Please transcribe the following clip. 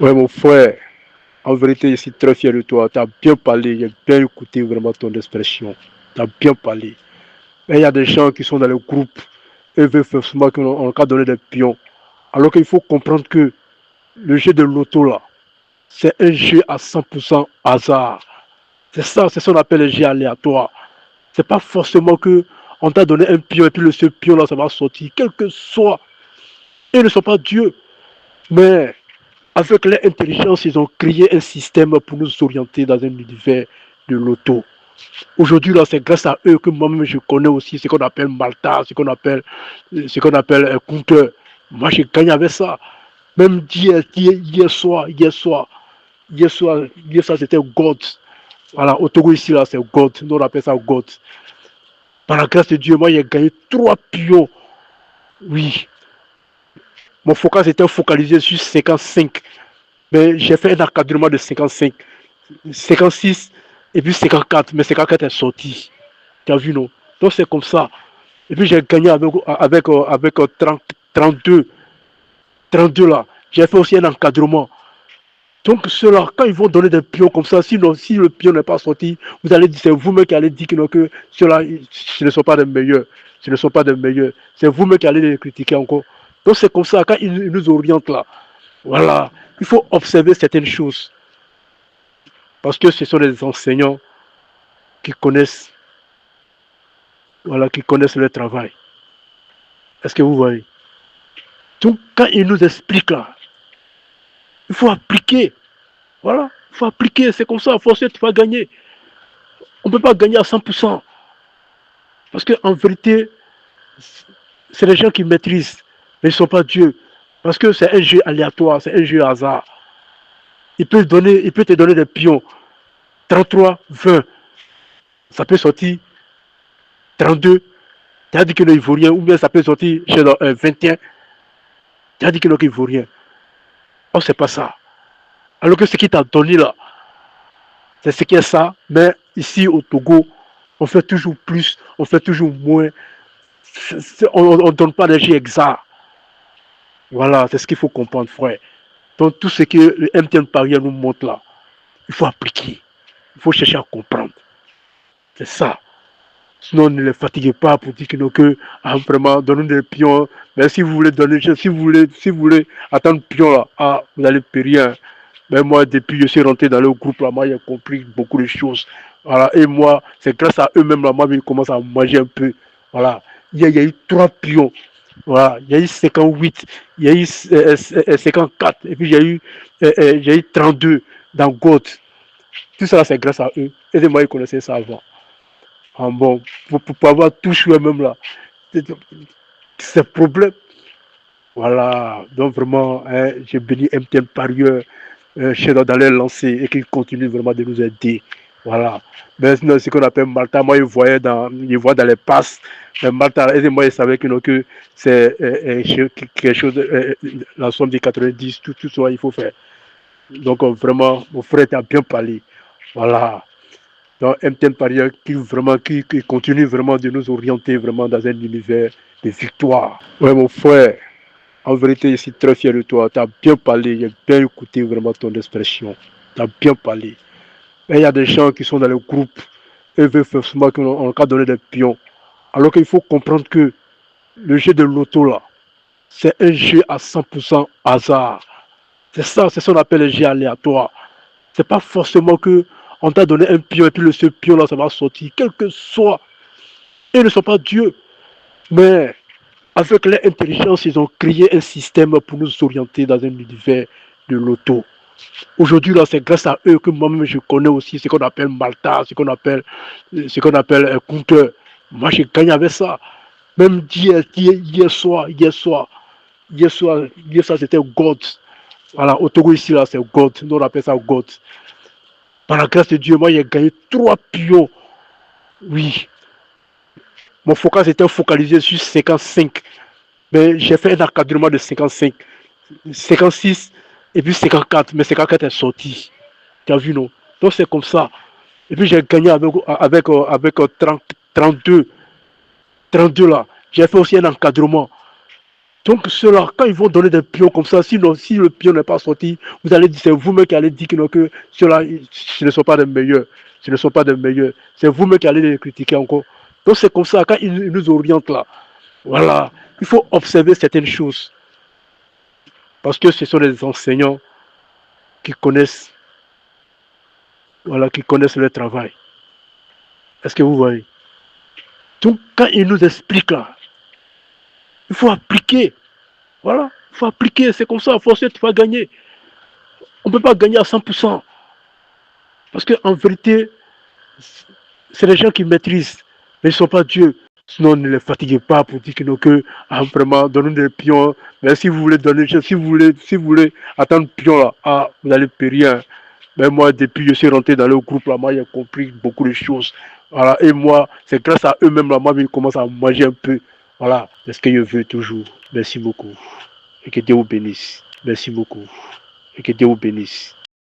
Ouais, mon frère, en vérité, je suis très fier de toi. Tu as bien parlé, j'ai bien écouté vraiment ton expression. Tu as bien parlé. Mais il y a des gens qui sont dans le groupe et veulent forcément qu'on leur donner des pions. Alors qu'il faut comprendre que le jeu de l'auto, là, c'est un jeu à 100% hasard. C'est ça, c'est ce qu'on appelle le jeu aléatoire. C'est pas forcément que on t'a donné un pion et puis le seul pion là, ça va sortir. Quel que soit, ils ne sont pas Dieu. Mais avec l'intelligence, ils ont créé un système pour nous orienter dans un univers de l'auto. Aujourd'hui, là, c'est grâce à eux que moi-même je connais aussi ce qu'on appelle Malta, ce qu'on appelle compteur. Moi, j'ai gagné avec ça. Même hier soir, c'était God. Voilà, au Togo ici, là, c'est God. Nous, on appelle ça God. Par la grâce de Dieu, moi, j'ai gagné 3 pions. Oui, mon focus était focalisé sur 55. Mais j'ai fait un encadrement de 55, 56 et puis 54. Mais 54 est sorti. Tu as vu, non? Donc, c'est comme ça. Et puis, j'ai gagné avec 30, 32. 32 là. J'ai fait aussi un encadrement. Donc, ceux-là, quand ils vont donner des pions comme ça, sinon, si le pion n'est pas sorti, vous allez dire, c'est vous-même qui allez dire que ceux-là, ce ne sont pas des meilleurs. Ce ne sont pas des meilleurs. C'est vous-même qui allez les critiquer encore. Donc, c'est comme ça, quand ils nous orientent là, voilà, il faut observer certaines choses. Parce que ce sont des enseignants qui connaissent, voilà, qui connaissent leur travail. Est-ce que vous voyez? Donc, quand ils nous expliquent là, il faut appliquer. Voilà, il faut appliquer. C'est comme ça, forcer, tu vas gagner. On ne peut pas gagner à 100%. Parce qu'en vérité, c'est les gens qui maîtrisent, mais ils ne sont pas Dieu. Parce que c'est un jeu aléatoire, c'est un jeu hasard. Il peut te donner des pions. 33, 20. Ça peut sortir 32. Tu as dit que non, il ne vaut rien. Ou bien ça peut sortir chez le 21. Tu as dit que non, il ne vaut rien. Oh, c'est pas ça. Alors que ce qui t'a donné là, c'est ce qui est ça. Mais ici au Togo, on fait toujours plus, on fait toujours moins. On ne donne pas des jeux exacts. Voilà, c'est ce qu'il faut comprendre, frère. Donc tout ce que le MTN Paris nous montre là, il faut appliquer. Il faut chercher à comprendre. C'est ça. Sinon, ne les fatiguez pas pour dire que non, que vraiment, donnez des pions. Mais si vous voulez donner, si vous voulez attendre pion là, vous allez périr. Mais moi, depuis que je suis rentré dans le groupe là, moi, j'ai compris beaucoup de choses. Voilà. Et moi, c'est grâce à eux-mêmes là, moi, ils commencent à manger un peu. Voilà. Il y a eu 3 pions. Voilà. Il y a eu 58, il y a eu 54, et puis j'ai eu 32 dans GOT. Tout ça, c'est grâce à eux. Et moi, ils connaissaient ça avant. Ah bon, pour avoir tout joué même là, c'est problème. Voilà, donc vraiment, hein, j'ai béni MTN Parieur dans les lancers et qui continue vraiment de nous aider. Voilà. Mais sinon, ce qu'on appelle Malta, moi, il voit dans les passes. Mais Malta, et moi, il savait que c'est quelque chose, la somme de 90, tout ça, il faut faire. Donc, vraiment, mon frère t'a bien parlé. Voilà. Donc, MTN Paris qui continue vraiment de nous orienter vraiment dans un univers de victoire. Ouais, mon frère, en vérité, je suis très fier de toi. Tu as bien parlé, j'ai bien écouté vraiment ton expression. Tu as bien parlé. Mais il y a des gens qui sont dans le groupe et veulent forcément qu'on leur donner des pions. Alors qu'il faut comprendre que le jeu de l'auto là, c'est un jeu à 100% hasard. C'est ça, c'est ce qu'on appelle le jeu aléatoire. C'est pas forcément que on t'a donné un pion et puis le seul pion là, ça va sortir. Quel que soit, ils ne sont pas Dieu. Mais avec l'intelligence, ils ont créé un système pour nous orienter dans un univers de l'auto. Aujourd'hui, là, c'est grâce à eux que moi-même je connais aussi ce qu'on appelle Malta, ce qu'on appelle compteur. Moi, j'ai gagné avec ça. Même hier soir, c'était God. Voilà, au Togo ici, là, c'est God. Nous, on appelle ça God. Par la grâce de Dieu, moi, j'ai gagné 3 pions. Oui, mon focus était focalisé sur 55. Mais j'ai fait un encadrement de 55, 56 et puis 54. Mais 54 est sorti. Tu as vu, non? Donc, c'est comme ça. Et puis, j'ai gagné avec 30, 32. 32 là. J'ai fait aussi un encadrement. Donc ceux-là, quand ils vont donner des pions comme ça, sinon, si le pion n'est pas sorti, vous allez dire, c'est vous-même qui allez dire que ceux-là, ce ne sont pas des meilleurs. Ce ne sont pas des meilleurs. C'est vous-même qui allez les critiquer encore. Donc c'est comme ça, quand ils nous orientent là, voilà, il faut observer certaines choses. Parce que ce sont des enseignants qui connaissent, voilà, qui connaissent leur travail. Est-ce que vous voyez? Donc quand ils nous expliquent là, il faut appliquer. Voilà, il faut appliquer. C'est comme ça, forcer, tu vas gagner. On ne peut pas gagner à 100%. Parce qu'en vérité, c'est les gens qui maîtrisent, mais ils ne sont pas Dieu. Sinon, ne les fatiguez pas pour dire que vraiment, donnez des pions. Mais si vous voulez donner, si vous voulez attendre pion là, vous n'allez périr. Mais moi, depuis que je suis rentré dans le groupe là, moi, j'ai compris beaucoup de choses. Voilà, et moi, c'est grâce à eux-mêmes là, moi, ils commencent à manger un peu. Voilà, c'est ce que je veux toujours. Merci beaucoup. Et que Dieu vous bénisse. Merci beaucoup. Et que Dieu vous bénisse.